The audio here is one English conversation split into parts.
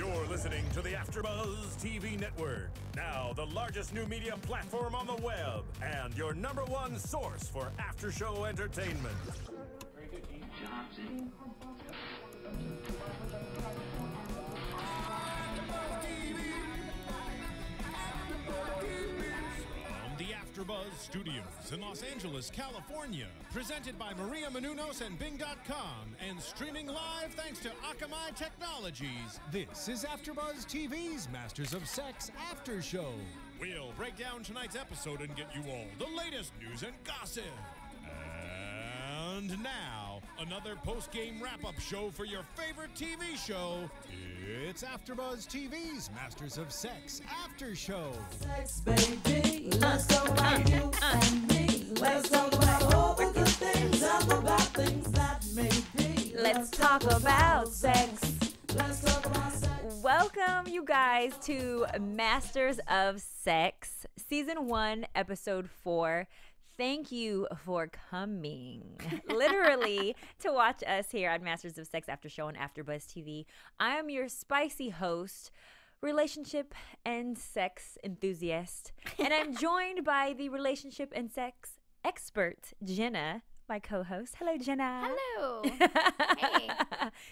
You're listening to the Afterbuzz TV Network, now the largest new media platform on the web, and your #1 source for after-show entertainment. Very good, Dean. From the Afterbuzz Studios in Los Angeles, California, presented by Maria Menounos and Bing.com, and streaming live thanks to Akamai Technologies. This is Afterbuzz TV's Masters of Sex After Show. We'll break down tonight's episode and get you all the latest news and gossip. And now, another post-game wrap-up show for your favorite TV show. It's Afterbuzz TV's Masters of Sex After Show. Sex, baby, let's talk about you and me. Let's talk about all the good things and the bad things that may be. Let's talk about sex. Let's talk about sex. Welcome, you guys, to Masters of Sex, Season 1, Episode 4. Thank you for coming, literally, to watch us here on Masters of Sex After Show on AfterBuzz TV. I am your spicy host, relationship and sex enthusiast, and I'm joined by the relationship and sex expert, Jenna, my co-host. Hello, Jenna. Hello. Hey.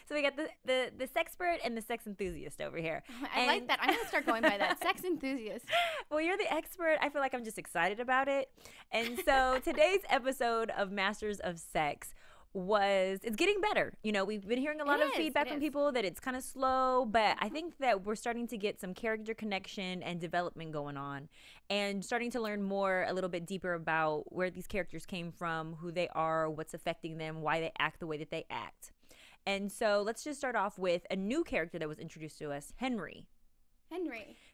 So we got the sexpert and the sex enthusiast over here. I like that. I'm going to start going by that. Sex enthusiast. Well, you're the expert. I feel like I'm just excited about it. And so today's episode of Masters of Sex it's getting better. You know, we've been hearing a lot of feedback from people that it's kind of slow, but I think that we're starting to get some character connection and development going on, and starting to learn more, a little bit deeper about where these characters came from, who they are, what's affecting them, why they act the way that they act. And so let's just start off with a new character that was introduced to us, Henry.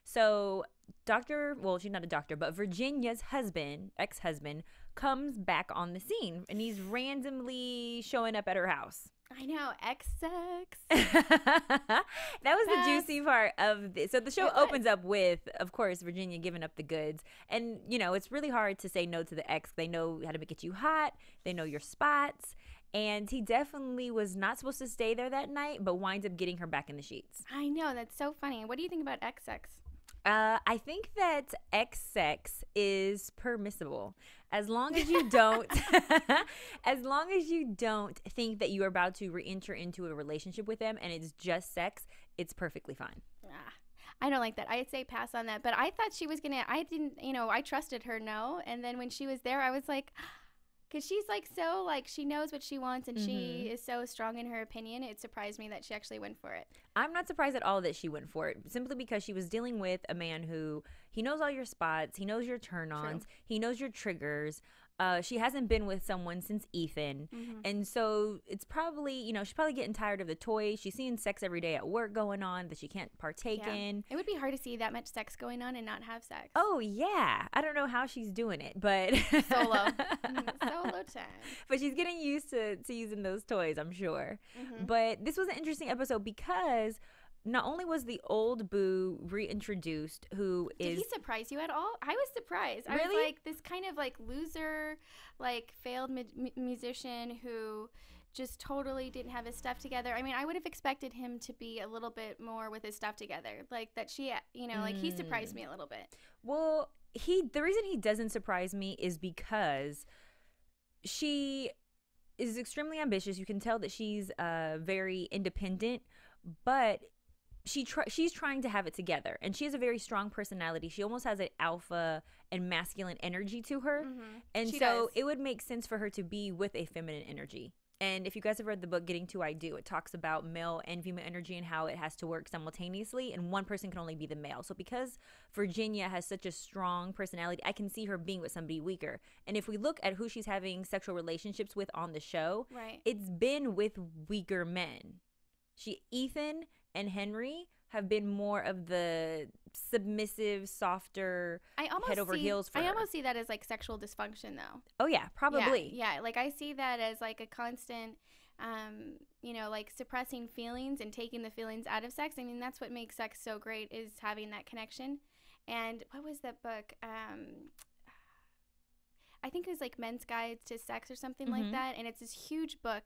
So she's not a doctor, but Virginia's ex-husband, comes back on the scene, and he's randomly showing up at her house. I know, ex-sex. That was the juicy part of this. So the show opens up with, of course, Virginia giving up the goods. And, you know, it's really hard to say no to the ex. They know how to get you hot. They know your spots. And he definitely was not supposed to stay there that night, but winds up getting her back in the sheets. I know, that's so funny. What do you think about ex-sex? I think that ex-sex is permissible as long as you don't, think that you are about to re-enter into a relationship with them and it's just sex. It's perfectly fine. I don't like that. I'd say pass on that. But I thought she was I trusted her. No, and then when she was there, I was like, because she's she knows what she wants, and she is so strong in her opinion. It surprised me that she actually went for it. I'm not surprised at all that she went for it, simply because she was dealing with a man who, he knows all your spots, he knows your turn-ons, he knows your triggers. She hasn't been with someone since Ethan. And so it's probably, she's probably getting tired of the toys. She's seeing sex every day at work going on that she can't partake in. It would be hard to see that much sex going on and not have sex. Oh, yeah. I don't know how she's doing it, but Solo time. But she's getting used to using those toys, I'm sure. But this was an interesting episode because not only was the old boo reintroduced, Did he surprise you at all? I was surprised. Really? I was like this kind of like loser, like failed musician who just totally didn't have his stuff together. I mean, I would have expected him to be a little bit more with his stuff together. Like that she, like he surprised me a little bit. Well, the reason he doesn't surprise me is because she is extremely ambitious. You can tell that she's very independent, but she's trying to have it together, and she has a very strong personality. She almost has an alpha and masculine energy to her, and so it would make sense for her to be with a feminine energy. And if you guys have read the book Getting to I Do, it talks about male and female energy and how it has to work simultaneously, and one person can only be the male. So because Virginia has such a strong personality, I can see her being with somebody weaker. And if we look at who she's having sexual relationships with on the show, it's been with weaker men. Ethan and Henry have been more of the submissive, softer, head over heels for her. I almost see that as like sexual dysfunction, though. Oh yeah, probably. Yeah, like I see that as like a constant, like suppressing feelings and taking the feelings out of sex. I mean, that's what makes sex so great, is having that connection. And what was that book? I think it was like Men's Guide to Sex or something like that, and it's this huge book,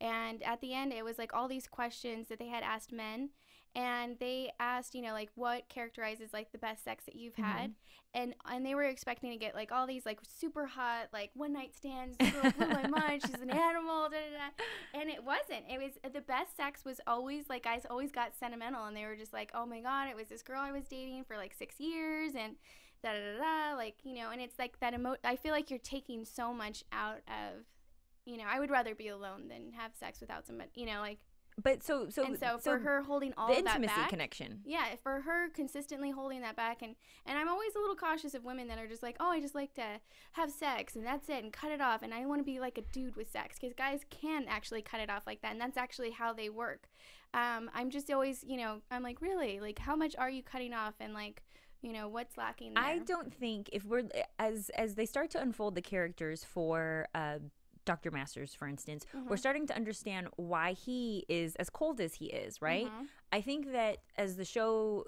and at the end it was like all these questions that they had asked men, and they asked, you know, like what characterizes like the best sex that you've had, and they were expecting to get like all these like super hot like one night stands, this girl blew my mind, she's an animal, da, da, da. And it wasn't. It was the best sex was always like guys always got sentimental, and they were just like, oh my god, it was this girl I was dating for like 6 years, and da da da, like, you know, and it's like that I feel like you're taking so much out of, you know, I would rather be alone than have sex without somebody, you know, like. But so for her holding all the of that intimacy back, connection. Yeah, for her consistently holding that back, and I'm always a little cautious of women that are just like, oh, I just like to have sex and that's it and cut it off, and I want to be like a dude with sex, because guys can actually cut it off like that, and that's actually how they work. I'm just always, you know, I'm like, really, like how much are you cutting off, and like, you know, what's lacking there? I don't think if we're as they start to unfold the characters for Dr. Masters, for instance, we're starting to understand why he is as cold as he is, right? I think that as the show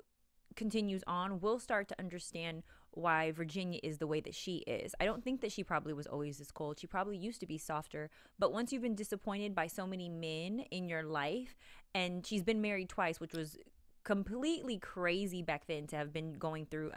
continues on, we'll start to understand why Virginia is the way that she is. I don't think that she probably was always this cold. She probably used to be softer. But once you've been disappointed by so many men in your life, and she's been married twice, which was completely crazy back then to have been going through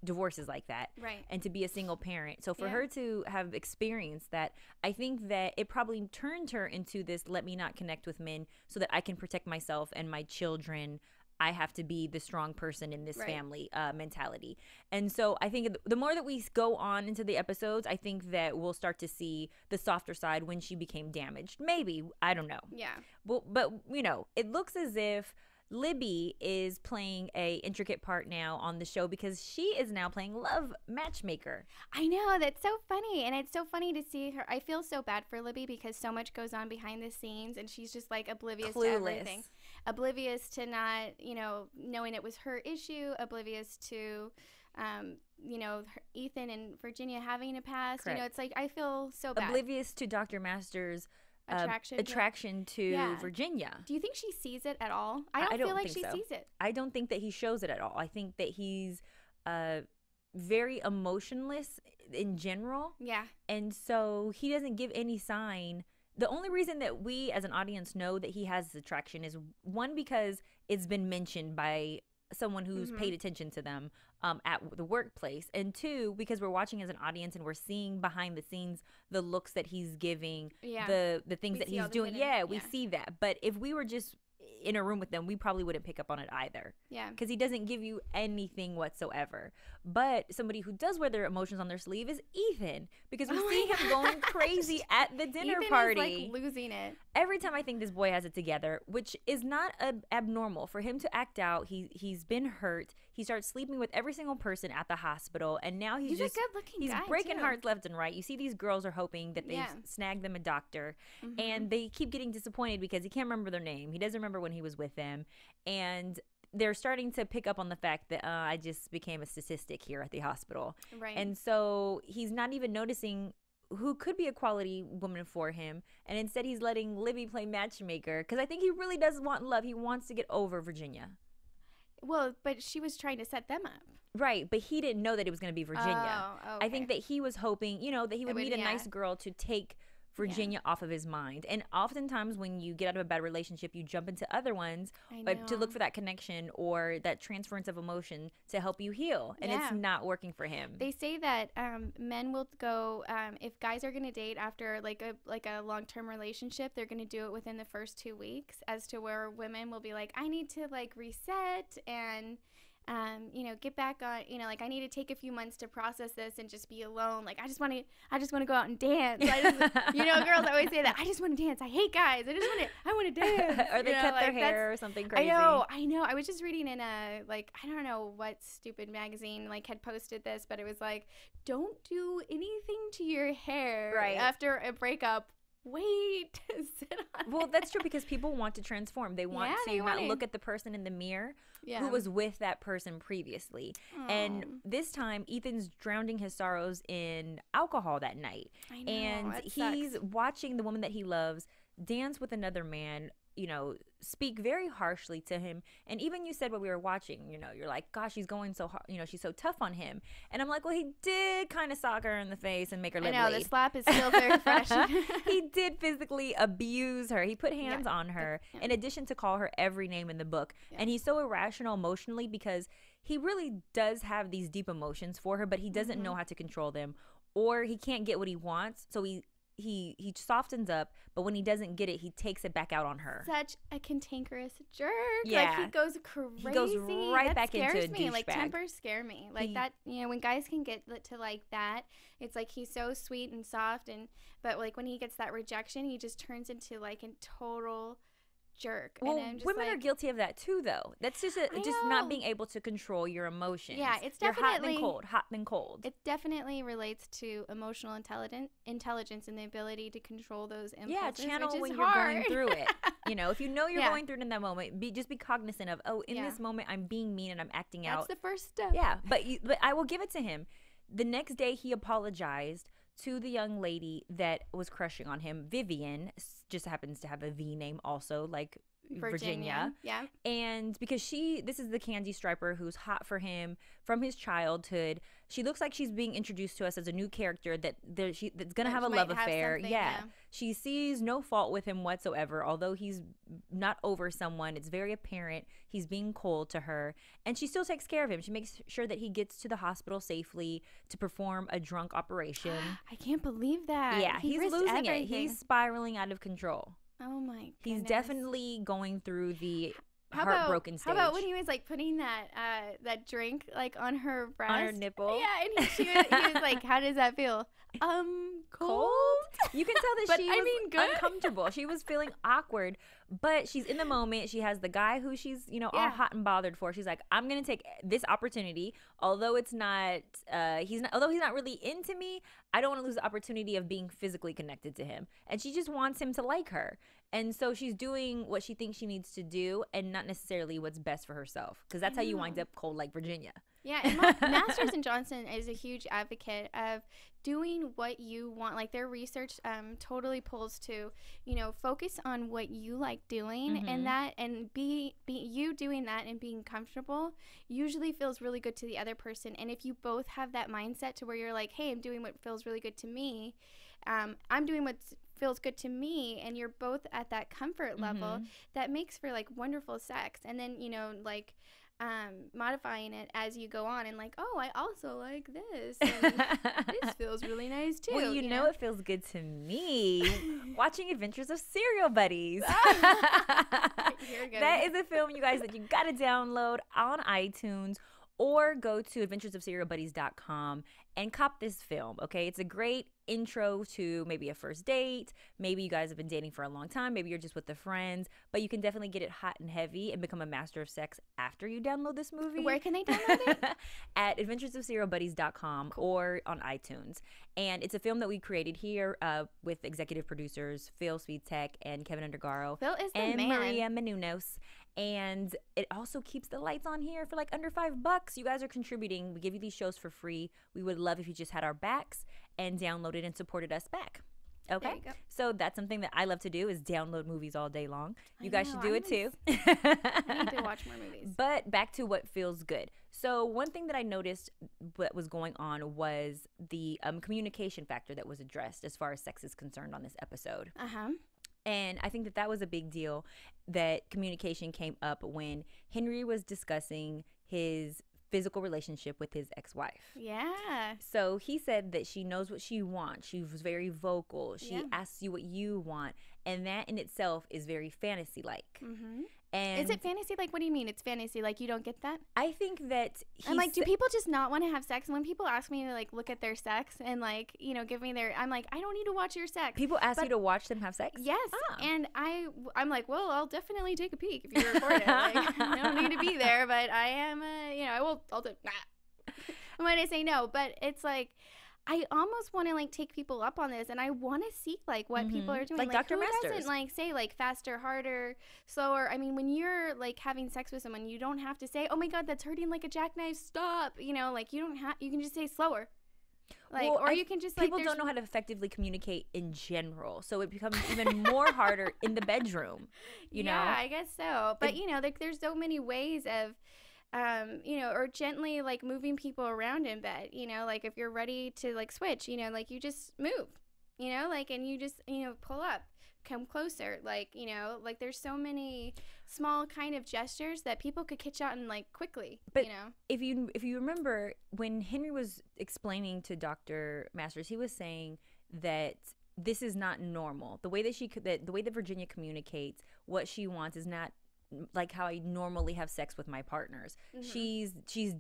divorces like that, right, and to be a single parent. So for her to have experienced that, I think that it probably turned her into this let me not connect with men so that I can protect myself and my children. I have to be the strong person in this family mentality. And so I think the more that we go on into the episodes, I think that we'll start to see the softer side when she became damaged. Maybe, I don't know. Yeah. Well, but you know, it looks as if Libby is playing a intricate part now on the show because she is now playing love matchmaker. I know, that's so funny, and it's so funny to see her. I feel so bad for Libby because so much goes on behind the scenes, and she's just like oblivious to everything. Oblivious to not, you know, knowing it was her issue, oblivious to you know, Ethan and Virginia having a past. Correct. You know, it's like I feel so bad. Oblivious to Dr. Masters' attraction to Virginia. Do you think she sees it at all? I don't feel like she sees it. I don't think that he shows it at all. I think that he's very emotionless in general. Yeah. And so he doesn't give any sign. The only reason that we as an audience know that he has this attraction is one, because it's been mentioned by someone who's paid attention to them at the workplace, and two, because we're watching as an audience and we're seeing behind the scenes the looks that he's giving, the things that he's doing. We see that. But if we were just in a room with them, we probably wouldn't pick up on it either. Yeah. Because he doesn't give you anything whatsoever. But somebody who does wear their emotions on their sleeve is Ethan, because we see him going crazy at the dinner party. Ethan is like losing it. Every time I think this boy has it together, which is not abnormal for him to act out. He's been hurt. He starts sleeping with every single person at the hospital, and now he's just a good-looking he's guy, breaking too. hearts left and right. You see these girls are hoping that they've snagged them a doctor, and they keep getting disappointed because he can't remember their name. He doesn't remember when he was with them, and they're starting to pick up on the fact that I just became a statistic here at the hospital. Right. And so he's not even noticing who could be a quality woman for him, and instead he's letting Libby play matchmaker, because I think he really does want love. He wants to get over Virginia. Well, but she was trying to set them up. Right, but he didn't know that it was going to be Virginia. Oh, okay. I think that he was hoping, you know, that he would meet a nice girl to take Virginia off of his mind. And oftentimes when you get out of a bad relationship, you jump into other ones but to look for that connection or that transference of emotion to help you heal. And it's not working for him. They say that men will go, if guys are going to date after like a long-term relationship, they're going to do it within the first 2 weeks, as to where women will be like, I need to like reset and you know, get back on, you know, like I need to take a few months to process this and just be alone. Like I just want to go out and dance. You know, girls always say that. I just want to dance. I hate guys. I want to dance. Or they cut their hair or something crazy. I know. I was just reading in a, like, I don't know what stupid magazine like had posted this, but it was like, don't do anything to your hair after a breakup. Wait, sit on Well, that's true, because people want to transform. They want to not look at the person in the mirror who was with that person previously. And this time, Ethan's drowning his sorrows in alcohol that night. I know, and he's watching the woman that he loves dance with another man, speak very harshly to him. And even you said when we were watching, you're like, gosh, she's going so hard, she's so tough on him. And I'm like, well, he did kind of sock her in the face and make her lip bleed. I know, the slap is still very fresh. He did physically abuse her. He put hands on her, in addition to call her every name in the book. And he's so irrational emotionally because he really does have these deep emotions for her, but he doesn't know how to control them, or he can't get what he wants. So he softens up, but when he doesn't get it, he takes it back out on her. Such a cantankerous jerk. Yeah. Like, he goes crazy. He goes right that back into a scares me. Like, douchebag. tempers scare me. Like, that, when guys can get to like that, it's like he's so sweet and soft, but like when he gets that rejection, he just turns into like a total jerk. Well, and I'm just women are guilty of that too, though. That's just not being able to control your emotions. Yeah, it's You're definitely hot then cold. It definitely relates to emotional intelligence and the ability to control those impulses. Yeah, channel which when is you're hard. going through it. If you're going through it in that moment, just be cognizant of, in this moment I'm being mean and I'm acting out. That's the first step. Yeah, but I will give it to him. The next day he apologized to the young lady that was crushing on him. Vivian just happens to have a V name also, like Virginia. Yeah. And because this is the Candy Striper who's hot for him from his childhood. She looks like she's being introduced to us as a new character that's going to have a love affair. Yeah. She sees no fault with him whatsoever, although he's not over someone. It's very apparent he's being cold to her, and she still takes care of him. She makes sure that he gets to the hospital safely to perform a drunk operation. I can't believe that. Yeah, he's losing everything. it. He's spiraling out of control. Oh my goodness. He's definitely going through the heartbroken stage. How about when he was like putting that drink like on her breast? On her nipple? Yeah, and he was like, how does that feel? Cold? You can tell that But, she I was mean, good. uncomfortable. She was feeling awkward, but she's in the moment. She has the guy who she's, all hot and bothered for. She's like, I'm going to take this opportunity. Although he's not really into me, I don't want to lose the opportunity of being physically connected to him. And she just wants him to like her. And so she's doing what she thinks she needs to do and not necessarily what's best for herself. Because that's how you wind up cold like Virginia. Yeah, and Masters and Johnson is a huge advocate of doing what you want. Like, their research totally pulls to, focus on what you like doing, and you doing that and being comfortable usually feels really good to the other person. And if you both have that mindset to where you're like, hey, I'm doing what feels really good to me, I'm doing what feels good to me, and you're both at that comfort level, that makes for like wonderful sex. And then modifying it as you go on, and like, oh, I also like this, and this feels really nice too. Well, you know it feels good to me watching Adventures of Serial Buddies. That is a film, you guys, that you gotta download on iTunes or go to adventuresofserialbuddies.com and cop this film, okay? It's a great intro to maybe a first date. Maybe you guys have been dating for a long time. Maybe you're just with the friends. But you can definitely get it hot and heavy and become a master of sex after you download this movie. Where can they download it? At adventuresofserialbuddies.com or on iTunes. And it's a film that we created here with executive producers Phil Svitek and Kevin Undergaro. Phil is the and man. Maria Menounos. And it also keeps the lights on here for like under $5. You guys are contributing. We give you these shows for free. We would love if you just had our backs and downloaded and supported us back. Okay, so that's something that I love to do, is download movies all day long. You guys should do it too. I need to watch more movies. But back to what feels good. So one thing that I noticed what was going on was the communication factor that was addressed as far as sex is concerned on this episode. And I think that was a big deal, that communication came up when Henry was discussing his physical relationship with his ex-wife. Yeah. So he said that she knows what she wants. She was very vocal. She asks you what you want. And that in itself is very fantasy-like. And is it fantasy? Like, what do you mean it's fantasy? Like, you don't get that? I think that I'm like, do people just not want to have sex? And when people ask me to like look at their sex and like, give me I'm like, I don't need to watch your sex. People ask you to watch them have sex? Yes. And I'm like, well, I'll definitely take a peek if you record it. Like, I don't need to be there, but I am, I'll do. I'm going to say no, but it's like, I almost want to like take people up on this, and I want to see like what people are doing. Like Dr. Who Masters doesn't like say like faster, harder, slower? I mean, when you're like having sex with someone, you don't have to say, "Oh my God, that's hurting like a jackknife. Stop!" Like you don't have. You can just say slower. Like, Well, or you can just, like, people don't know how to effectively communicate in general, so it becomes even more harder in the bedroom, you know? Yeah, I guess so. But, you know, like, there's so many ways of, you know, or gently, like, moving people around in bed, you know, like, if you're ready to, like, switch, you know, like, you just move, you know, like, and you just, you know, pull up, come closer, like, you know, like, there's so many small kind of gestures that people could catch on, like, quickly, But you know? if you remember, when Henry was explaining to Dr. Masters, he was saying that this is not normal. The way that the way that Virginia communicates what she wants is not like how I normally have sex with my partners. She's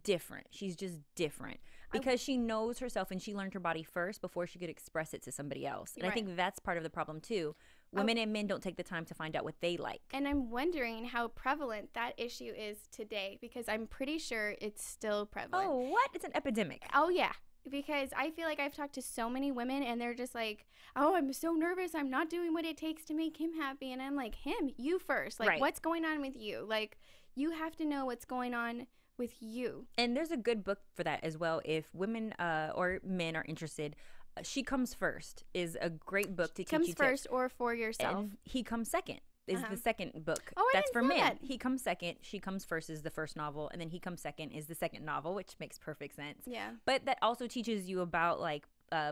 different. She's just different because she knows herself and she learned her body first before she could express it to somebody else. And I think that's part of the problem too. Women and men don't take the time to find out what they like. And I'm wondering how prevalent that issue is today, because I'm pretty sure it's still prevalent. Oh, what? It's an epidemic. Oh, yeah. Because I feel like I've talked to so many women and they're just like, oh, I'm so nervous. I'm not doing what it takes to make him happy. And I'm like, him, you first. Like, what's going on with you? Like, you have to know what's going on with you. And there's a good book for that as well. If women or men are interested, She Comes First is a great book to teach you. Comes first or for yourself. And He Comes Second is the second book. Oh, I That's didn't for know men. that. He Comes Second, She Comes First is the first novel, and then He Comes Second is the second novel, which makes perfect sense. Yeah. But that also teaches you about like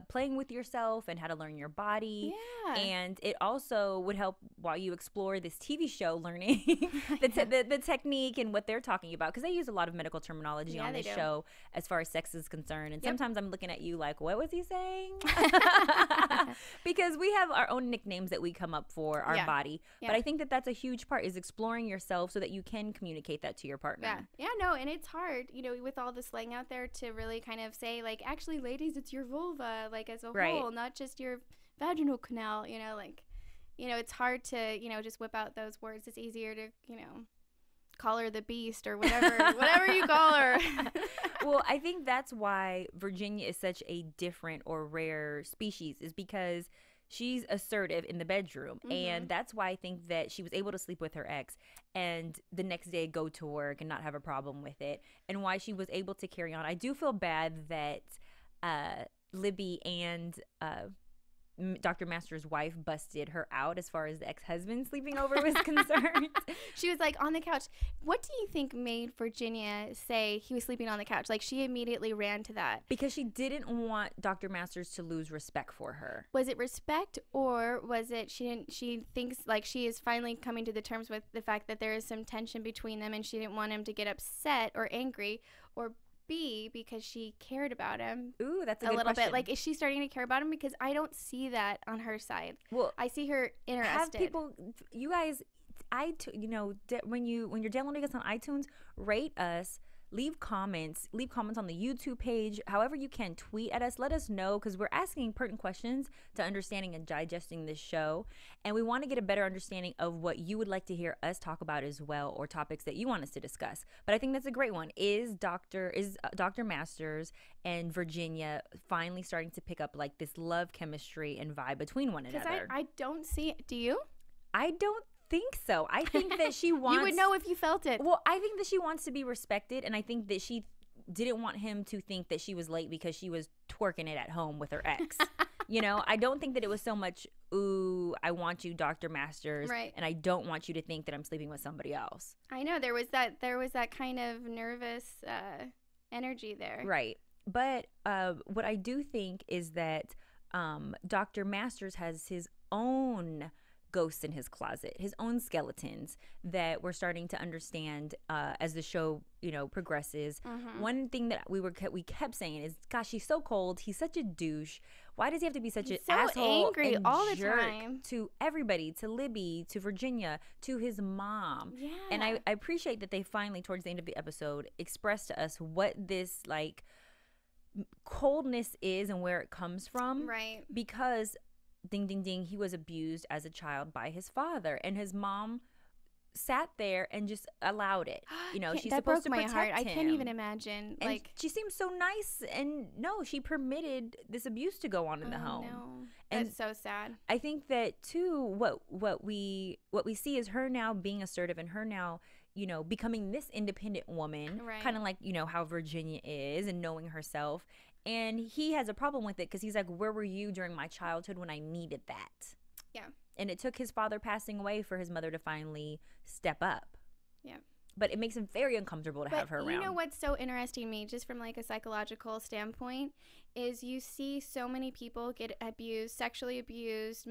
playing with yourself and how to learn your body. Yeah. And it also would help while you explore this TV show, learning the technique and what they're talking about, because they use a lot of medical terminology on this show as far as sex is concerned. And sometimes I'm looking at you like, what was he saying? Because we have our own nicknames that we come up for our body. But I think that that's a huge part, is exploring yourself so that you can communicate that to your partner. Yeah, no, and it's hard, you know, with all the slang out there, to really kind of say, like, actually, ladies, it's your vulva, like, as a whole, not just your vaginal canal, you know, like, you know, it's hard to, you know, just whip out those words. It's easier to, you know, call her the beast or whatever you call her. Well, I think that's why Virginia is such a different or rare species, is because she's assertive in the bedroom. And that's why I think that she was able to sleep with her ex and the next day go to work and not have a problem with it, and why she was able to carry on. I do feel bad that Libby and Dr. Master's wife busted her out as far as the ex-husband sleeping over was concerned. She was like on the couch. What do you think made Virginia say he was sleeping on the couch? Like, she immediately ran to that. Because she didn't want Dr. Masters to lose respect for her. Was it respect, or was it she thinks like she is finally coming to the terms with the fact that there is some tension between them and she didn't want him to get upset or angry, or B, because she cared about him? Ooh, that's a good little question. bit. Like, is she starting to care about him? Because I don't see that on her side. Well, I see her interested. Have people, you guys, you know, when you're downloading us on iTunes, rate us. Leave comments on the YouTube page, however you can. Tweet at us, let us know, because we're asking pertinent questions to understanding and digesting this show, and we want to get a better understanding of what you would like to hear us talk about as well, or topics that you want us to discuss. But I think that's a great one. Is Dr. Masters and Virginia finally starting to pick up like this love chemistry and vibe between one another? Because I don't see it. Do you? I don't think so. I think that she wants... You would know if you felt it. Well, I think that she wants to be respected, and I think that she didn't want him to think that she was late because she was twerking it at home with her ex. You know, I don't think that it was so much, ooh, I want you, Dr. Masters, and I don't want you to think that I'm sleeping with somebody else. I know, there was that kind of nervous energy there. Right. But what I do think is that Dr. Masters has his own ghosts in his closet, his own skeletons that we're starting to understand as the show, you know, progresses. One thing that we kept saying is, gosh, he's so cold, he's such a douche, why does he have to be such an asshole, angry and all the jerk time to everybody, to Libby, to Virginia, to his mom? And I appreciate that they finally, towards the end of the episode, expressed to us what this like coldness is and where it comes from, because ding ding ding, he was abused as a child by his father, and his mom sat there and just allowed it. You know, she's supposed to protect him. I can't even imagine. And like, she seems so nice, and no, she permitted this abuse to go on in the home. No. And that's so sad. I think that too, what we see is her now being assertive, and her now, you know, becoming this independent woman, kind of like, you know, how Virginia is, and knowing herself. And he has a problem with it because he's like, where were you during my childhood when I needed that? Yeah. And it took his father passing away for his mother to finally step up. Yeah. But it makes him very uncomfortable to have her around. You know what's so interesting to me, just from like a psychological standpoint, is you see so many people get abused, sexually abused,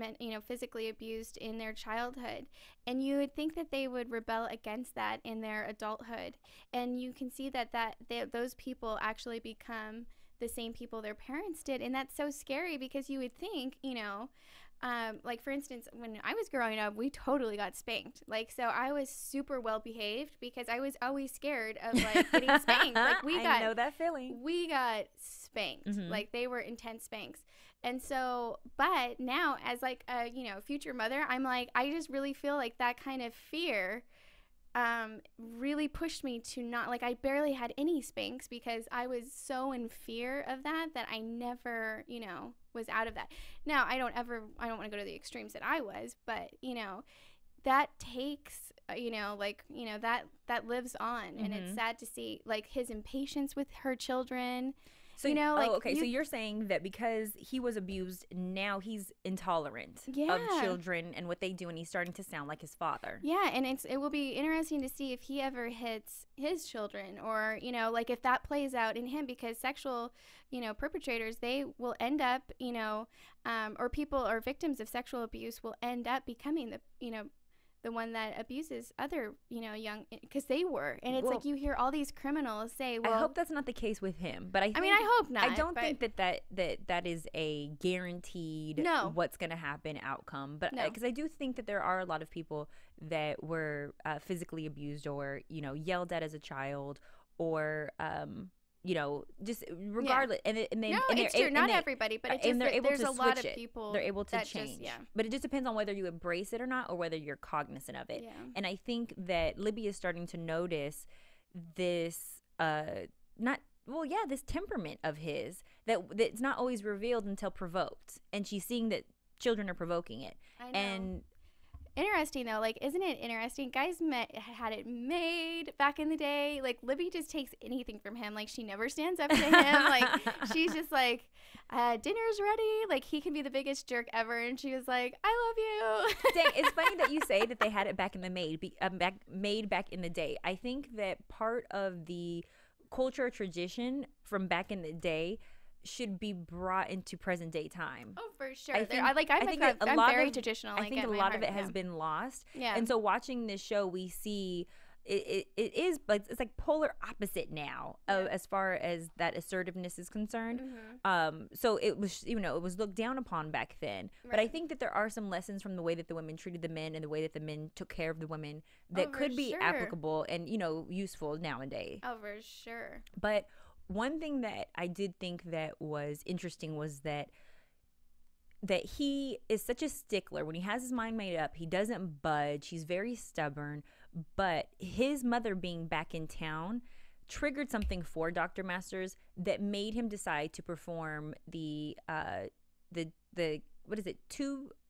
physically abused in their childhood. And you would think that they would rebel against that in their adulthood. And you can see that those people actually become the same people their parents did. And that's so scary because you would think, like for instance, when I was growing up, we totally got spanked. Like, so I was super well behaved because I was always scared of like getting spanked. Like I know that feeling. We got spanked. Mm-hmm. Like they were intense spanks. And so, but now as like a, future mother, I'm like, I just really feel like that kind of fear really pushed me to not, like, I barely had any spanks because I was so in fear of that I never, was out of that. Now, I don't want to go to the extremes that I was, but, that takes, that lives on. Mm-hmm. And it's sad to see, like, his impatience with her children. So, so you're saying that because he was abused, now he's intolerant of children and what they do, and he's starting to sound like his father. Yeah, and it will be interesting to see if he ever hits his children, or, like if that plays out in him, because sexual, perpetrators, they will end up, or people or victims of sexual abuse will end up becoming the one that abuses other, young, because they were. And it's like you hear all these criminals say, well, I hope that's not the case with him, but I hope not. I don't think that is a guaranteed what's going to happen outcome, but because I do think that there are a lot of people that were physically abused or, yelled at as a child, or just regardless. Yeah. And it's true. Not everybody, but there's a lot of people. They're able to change. But it just depends on whether you embrace it or not, or whether you're cognizant of it. Yeah. And I think that Libby is starting to notice this, this temperament of his that's not always revealed until provoked. And she's seeing that children are provoking it. I know. And interesting though, like, isn't it interesting? Guys had it made back in the day. Like, Libby just takes anything from him. Like, she never stands up to him. Like, she's just like, dinner's ready. Like, he can be the biggest jerk ever, and she was like, I love you. Dang, it's funny that you say that they had it back in the made back in the day. I think that part of the culture tradition from back in the day should be brought into present day time. Oh, for sure. I'm very traditional. I think a lot of it has been lost. Yeah. And so watching this show, we see it is like, it's like polar opposite now as far as that assertiveness is concerned. Mm-hmm. So it was, it was looked down upon back then. Right. But I think that there are some lessons from the way that the women treated the men and the way that the men took care of the women that could be applicable and, useful nowadays. Oh, for sure. But one thing that I did think that was interesting was that he is such a stickler. When he has his mind made up, he doesn't budge. He's very stubborn. But his mother being back in town triggered something for Dr. Masters that made him decide to perform the what is it,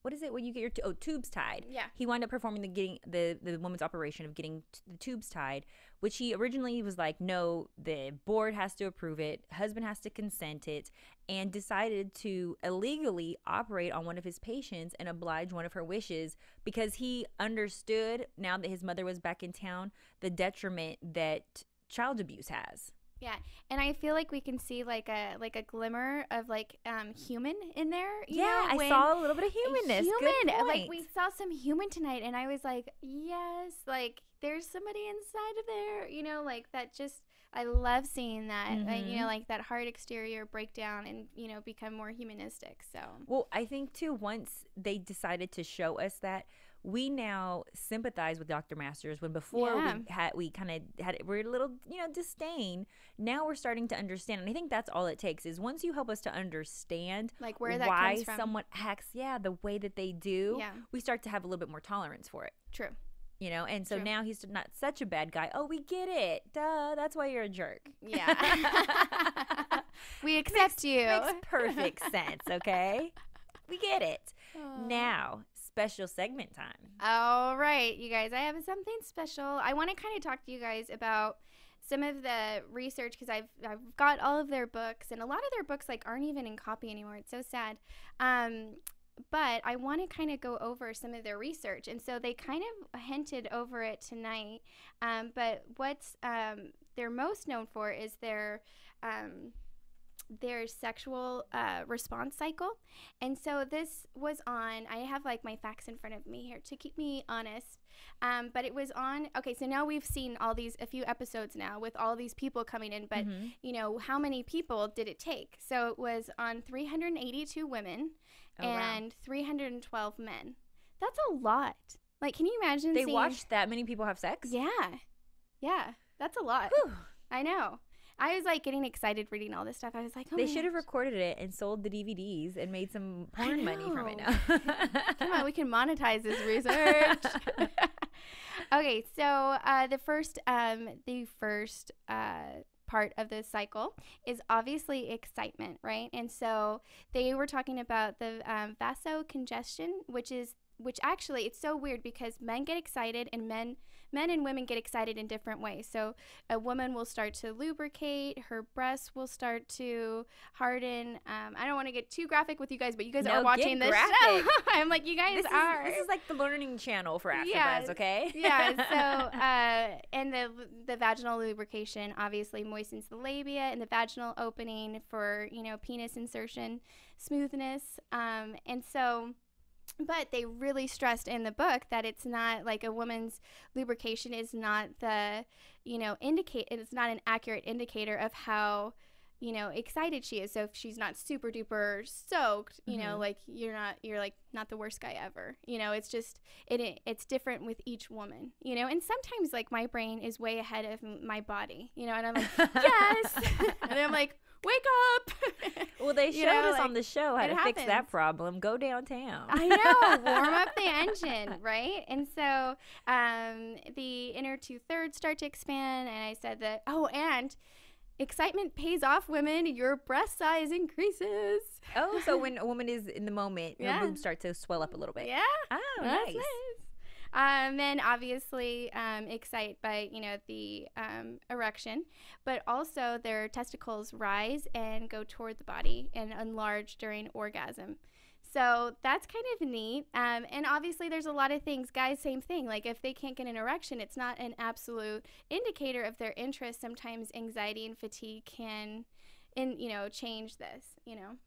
what is it when you get your tubes tied? Yeah. He wound up performing the woman's operation of getting the tubes tied, which he originally was like, no, the board has to approve it, husband has to consent it, and decided to illegally operate on one of his patients and oblige one of her wishes because he understood, now that his mother was back in town, the detriment that child abuse has. Yeah, and I feel like we can see like a glimmer of like human in there. I saw a little bit of humanness. Good point. Like, we saw some human tonight, and I was like, yes, like there's somebody inside of there. Like that. Just, I love seeing that. Mm-hmm. Like that hard exterior break down and become more humanistic. So, well, I think too, once they decided to show us that, we now sympathize with Dr. Masters, when before we kind of had we're a little disdain. Now we're starting to understand, and I think that's all it takes is once you help us to understand like where that why comes from. Someone acts the way that they do. Yeah. We start to have a little bit more tolerance for it. True. And so now he's not such a bad guy. Oh, we get it. Duh, that's why you're a jerk. Yeah. We accept you. Makes perfect sense. Okay, we get it. Now, special segment time. All right, you guys, I have something special. I want to kind of talk to you guys about some of the research, because I've got all of their books, and a lot of their books like aren't even in copy anymore. It's so sad. But I want to kind of go over some of their research, and so they kind of hinted over it tonight. But what's they're most known for is their sexual response cycle. And so this was on, I have like my facts in front of me here to keep me honest. But it was on, okay, so now we've seen a few episodes now with all these people coming in, but you know, how many people did it take? So it was on 382 women and 312 men. That's a lot. Like, can you imagine They watched that many people have sex? Yeah. Yeah. That's a lot. Whew. I know. I was like getting excited reading all this stuff. I was like, oh, they should have recorded it and sold the DVDs and made some porn money from it now. Come on, we can monetize this research. Okay, so the first part of the cycle is obviously excitement, right? And so they were talking about the vasocongestion, which actually it's so weird because men get excited and men and women get excited in different ways. So a woman will start to lubricate, her breasts will start to harden. I don't want to get too graphic with you guys, but you guys are watching this show. I'm like, you guys are. This is like the learning channel for Afterbuzz, okay? Yeah. So and the vaginal lubrication obviously moistens the labia and the vaginal opening for, you know, penis insertion smoothness. And so. But they really stressed in the book that it's not like a woman's lubrication is not the, you know, it's not an accurate indicator of how, you know, excited she is. So if she's not super duper soaked, you know, like you're like not the worst guy ever. You know, it's just, it's different with each woman, you know, and sometimes like my brain is way ahead of my body, you know, and I'm like, yes. And then I'm like, wake up. Well, they showed us on the show how to fix that problem. Go downtown. I know. Warm up the engine, right? And so the inner 2/3 start to expand. And I said that, and excitement pays off, women. Your breast size increases. Oh, so when a woman is in the moment, her boobs start to swell up a little bit. Yeah. Oh, That's nice. Men obviously excite by, you know, the erection, but also their testicles rise and go toward the body and enlarge during orgasm. So that's kind of neat. And obviously there's a lot of things, guys, same thing. Like if they can't get an erection, it's not an absolute indicator of their interest. Sometimes anxiety and fatigue can, change this,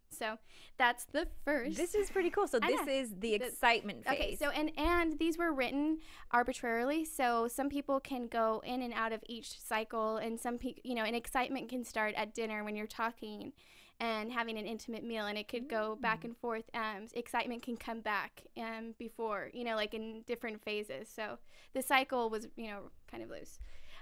So that's the first. This is pretty cool. So this is the excitement phase. Okay, so and these were written arbitrarily. So some people can go in and out of each cycle, and some people, and excitement can start at dinner when you're talking and having an intimate meal, and it could go back and forth. Excitement can come back before, like in different phases. So the cycle was, kind of loose.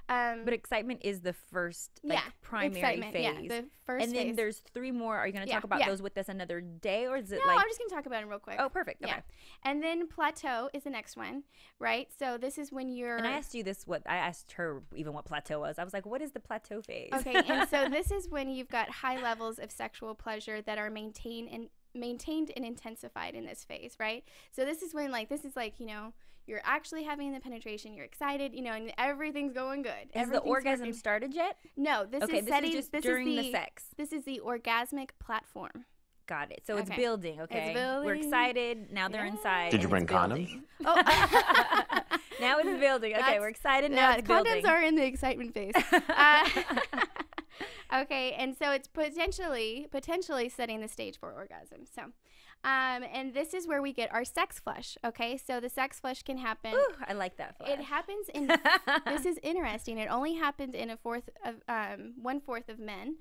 But excitement is the first primary phase. Yeah, the first and then phase. There's 3 more. Are you going to talk about those with us another day, or is it I'm just going to talk about them real quick. Oh, perfect. Okay. Yeah. And then plateau is the next one, right? So this is when you're... And I asked you this, I asked her even what plateau was. I was like, what is the plateau phase? Okay, and so this is when you've got high levels of sexual pleasure that are maintained and intensified in this phase, right? So this is when, you're actually having the penetration, you're excited, and everything's going good. Has the orgasm started yet? No, this is just during the sex. This is the orgasmic platform. Got it. So it's building, okay? It's building. We're excited. Now they're inside. Did you bring condoms? Oh. Now it's building. Okay, we're excited. Now it's building. Condoms are in the excitement phase. Okay, and so it's potentially setting the stage for orgasm. So, and this is where we get our sex flush. Okay, so the sex flush can happen. Ooh, I like that flush. It happens in. This is interesting. It only happened in 1/4 of men,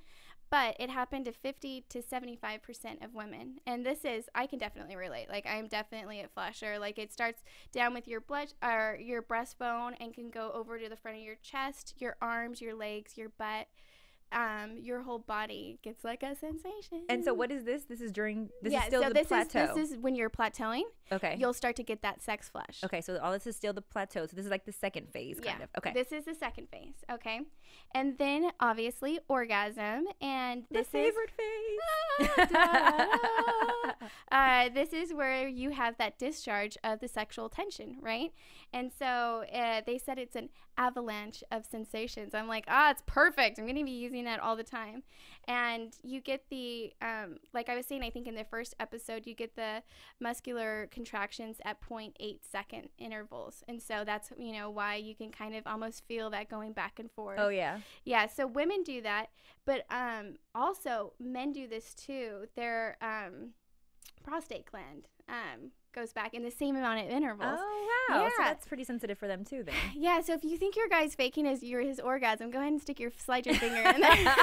but it happened to 50 to 75% of women. And this is, I can definitely relate. Like, I'm definitely a flusher. Like, it starts down with your your breastbone and can go over to the front of your chest, your arms, your legs, your butt. Your whole body gets like a sensation. And so what is this? This is still the plateau. This is when you're plateauing. Okay. You'll start to get that sex flush. Okay, so all this is still the plateau. So this is like the second phase, kind of. Okay. This is the second phase. Okay. And then obviously orgasm, and this favorite phase. This is where you have that discharge of the sexual tension, right? And so they said it's an avalanche of sensations. I'm like, it's perfect. I'm going to be using that all the time. And you get the, like I was saying, I think in the first episode, you get the muscular contractions at 0.8 second intervals. And so that's, why you can kind of almost feel that going back and forth. Oh, yeah. Yeah, so women do that. But also, men do this too. Their prostate gland goes back in the same amount of intervals. Oh, wow. Yeah. So that's pretty sensitive for them, too, then. Yeah, so if you think your guy's faking his orgasm, go ahead and slide your finger in there.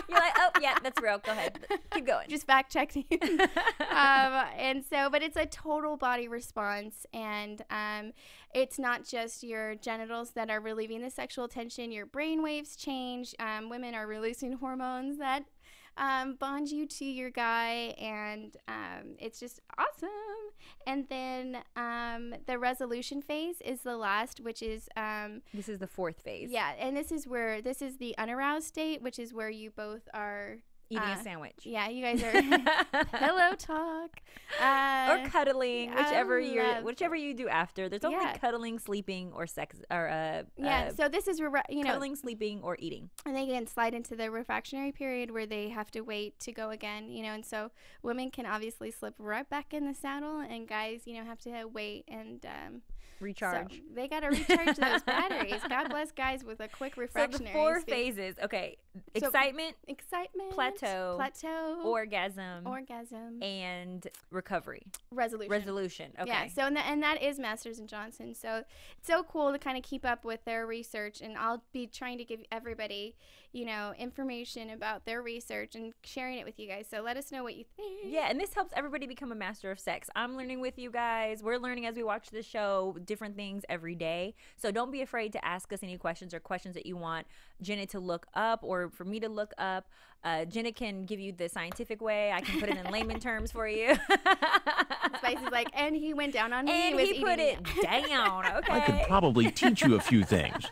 You're like, oh, yeah, that's real. Go ahead. Keep going. Just fact checking. And so, but it's a total body response. And it's not just your genitals that are relieving the sexual tension. Your brain waves change. Women are releasing hormones that bond you to your guy, and it's just awesome. And then the resolution phase is the last, which is this is the fourth phase. Yeah, and this is the unaroused state, which is where you both are eating a sandwich. Yeah, you guys are hello talk or cuddling, whichever you do after. There's only Yeah. cuddling, sleeping, or sex, or so this is cuddling, sleeping, or eating. and they can slide into the refractionary period where they have to wait to go again, and so women can obviously slip right back in the saddle, and guys, have to wait and Recharge. So they got to recharge those batteries. God bless guys with a quick refractionary. So the four phases. Okay. Excitement, plateau, orgasm, and recovery. Resolution. Okay. Yeah. So and that is Masters and Johnson. So it's so cool to kind of keep up with their research, and I'll be trying to give everybody, information about their research and sharing it with you guys. So let us know what you think. Yeah, and this helps everybody become a master of sex. I'm learning with you guys. We're learning as we watch the show different things every day. So don't be afraid to ask us any questions or questions that you want Jenna to look up or for me to look up. Jenna can give you the scientific way. I can put it in layman terms for you. Spicy's like, and he went down on me. And he put it down. Okay. I could probably teach you a few things.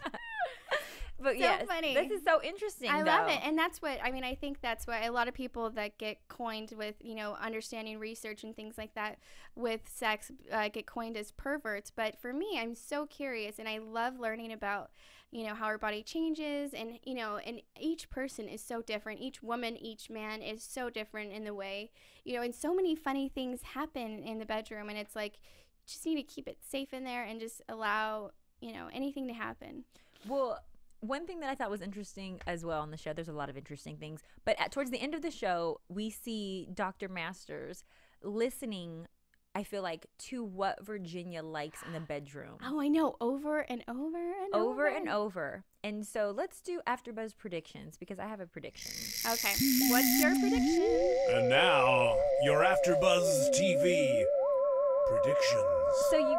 But so yes, funny. this is so interesting. I love it. And that's what, I think that's why a lot of people that get coined with, understanding research and things like that with sex get coined as perverts. But for me, I'm so curious, and I love learning about, how our body changes, and, and each person is so different. Each woman, each man is so different in the way, and so many funny things happen in the bedroom. And it's like, you just need to keep it safe in there and just allow, anything to happen. Well, one thing that I thought was interesting as well on the show, there's a lot of interesting things, but towards the end of the show, we see Dr. Masters listening, I feel like, to what Virginia likes in the bedroom. Oh, I know. Over and over and over. Over and over. And so let's do Afterbuzz predictions, because I have a prediction. Okay. What's your prediction? And now, your Afterbuzz TV predictions. So you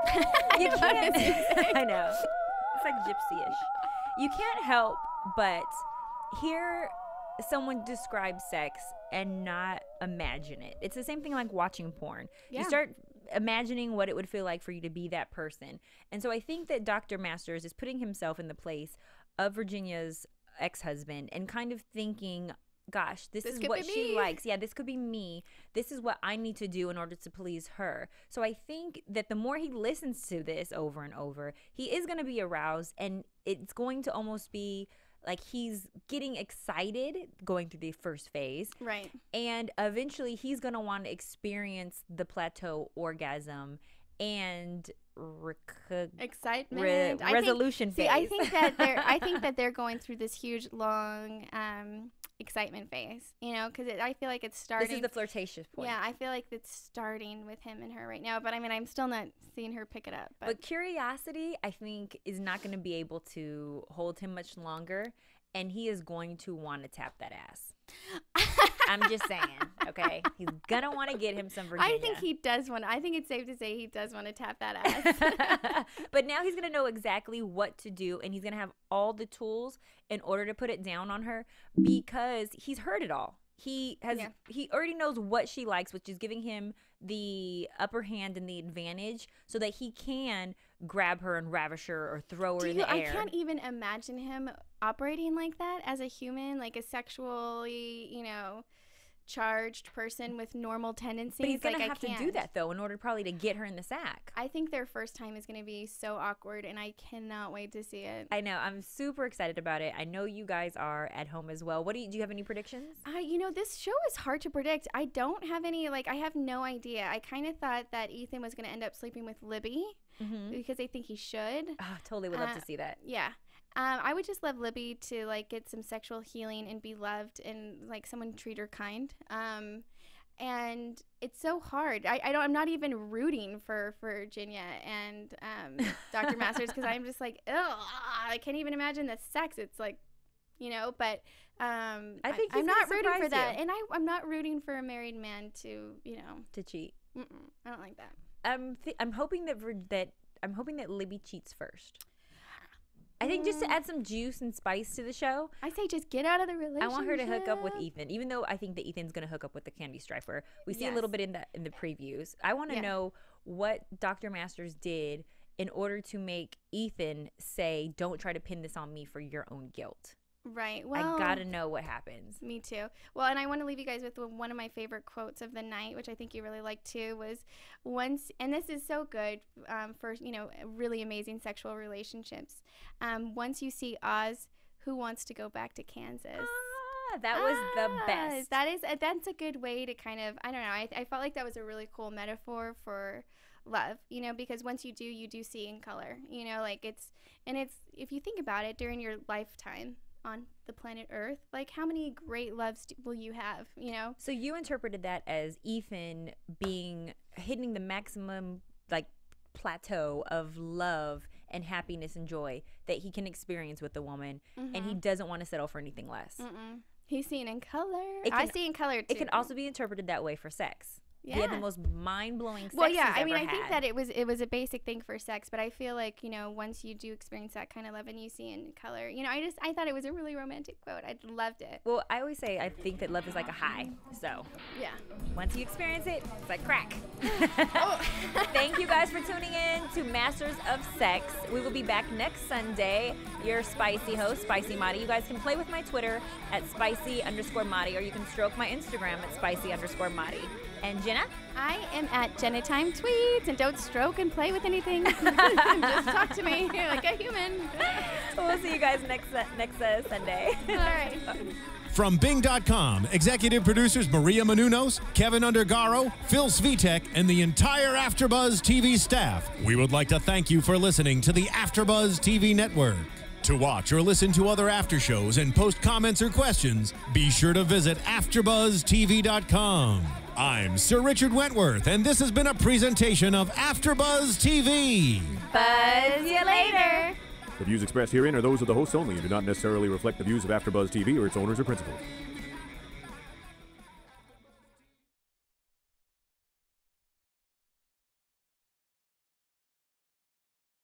can't, I know. It's like gypsy-ish. You can't help but hear someone describe sex and not imagine it. It's the same thing like watching porn. Yeah. You start imagining what it would feel like for you to be that person. And so I think that Dr. Masters is putting himself in the place of Virginia's ex-husband and kind of thinking, gosh, this is what she likes. Yeah, this could be me. This is what I need to do in order to please her. So I think that the more he listens to this over and over, he is going to be aroused, and it's going to almost be like he's getting excited going through the first phase. Right. And eventually he's going to want to experience the plateau orgasm and excitement, resolution phase. See, I think that they're going through this huge, long excitement phase. Because I feel like it's starting. This is the flirtatious point. Yeah, I feel like it's starting with him and her right now. But I'm still not seeing her pick it up. But curiosity, I think, is not going to be able to hold him much longer, and he is going to want to tap that ass. I'm just saying, okay? He's gonna want to get him some Virginia. I think he does want. I think it's safe to say he does want to tap that ass. But now he's gonna know exactly what to do, and he's gonna have all the tools in order to put it down on her, because he's heard it all. He already knows what she likes, which is giving him the upper hand and the advantage so that he can grab her and ravish her or throw her in the air. I can't even imagine him operating like that as a human, like a sexually, charged person with normal tendencies. But he's gonna like, have to do that though in order probably to get her in the sack. I think their first time is gonna be so awkward, and I cannot wait to see it. I know. I'm super excited about it. I know you guys are at home as well. Do you have any predictions? You know, this show is hard to predict. I don't have any. Like, I have no idea. I kind of thought that Ethan was gonna end up sleeping with Libby because I think he should. Oh, totally would love to see that. Yeah. I would just love Libby to like get some sexual healing and be loved and like someone treat her kind. And it's so hard. I'm not even rooting for Virginia and Dr. Masters because I'm just like, ugh, I can't even imagine the sex. It's like, you know, but I think I'm not rooting for that. you. And I'm not rooting for a married man to, you know, To cheat. I don't like that. I'm hoping that Libby cheats first. I think just to add some juice and spice to the show. I say just get out of the relationship. I want her to hook up with Ethan, even though I think that Ethan's going to hook up with the Candy Striper. We see a little bit in the previews. I want to know what Dr. Masters did in order to make Ethan say, "Don't try to pin this on me for your own guilt." Right. Well, I got to know what happens. Me too. Well, and I want to leave you guys with one of my favorite quotes of the night, which I think you really like too, was once, and this is so good for, you know, really amazing sexual relationships. Once you see Oz, who wants to go back to Kansas? That was the best. That's a good way to kind of, I don't know, I felt like that was a really cool metaphor for love, you know, because once you do see in color, you know, like it's, if you think about it, during your lifetime on the planet Earth, like how many great loves will you have, you know? So you interpreted that as Ethan hitting the maximum like plateau of love and happiness and joy that he can experience with the woman, and he doesn't want to settle for anything less. He's seeing in color. I see in color too. It can also be interpreted that way for sex. Yeah. He had the most mind-blowing sex Well, yeah, he's I mean, ever I think had. that it was a basic thing for sex, but I feel like, you know, once you do experience that kind of love and you see in color, you know, I thought it was a really romantic quote. I loved it. Well, I always say I think that love is like a high. So Yeah. once you experience it, it's like crack. Thank you guys for tuning in to Masters of Sex. We will be back next Sunday. Your spicy host, Spicy Madi. You guys can play with my Twitter at spicy_Madi, or you can stroke my Instagram at spicy_Madi. And Jenna? I am at Jenna Time Tweets, and don't stroke and play with anything. Just talk to me like a human. We'll see you guys next Sunday. All right. From Bing.com, executive producers Maria Menounos, Kevin Undergaro, Phil Svitek, and the entire Afterbuzz TV staff, we would like to thank you for listening to the Afterbuzz TV network. To watch or listen to other after shows and post comments or questions, be sure to visit AfterBuzzTV.com. I'm Sir Richard Wentworth, and this has been a presentation of Afterbuzz TV. Buzz you later. The views expressed herein are those of the hosts only and do not necessarily reflect the views of AfterBuzz TV or its owners or principals.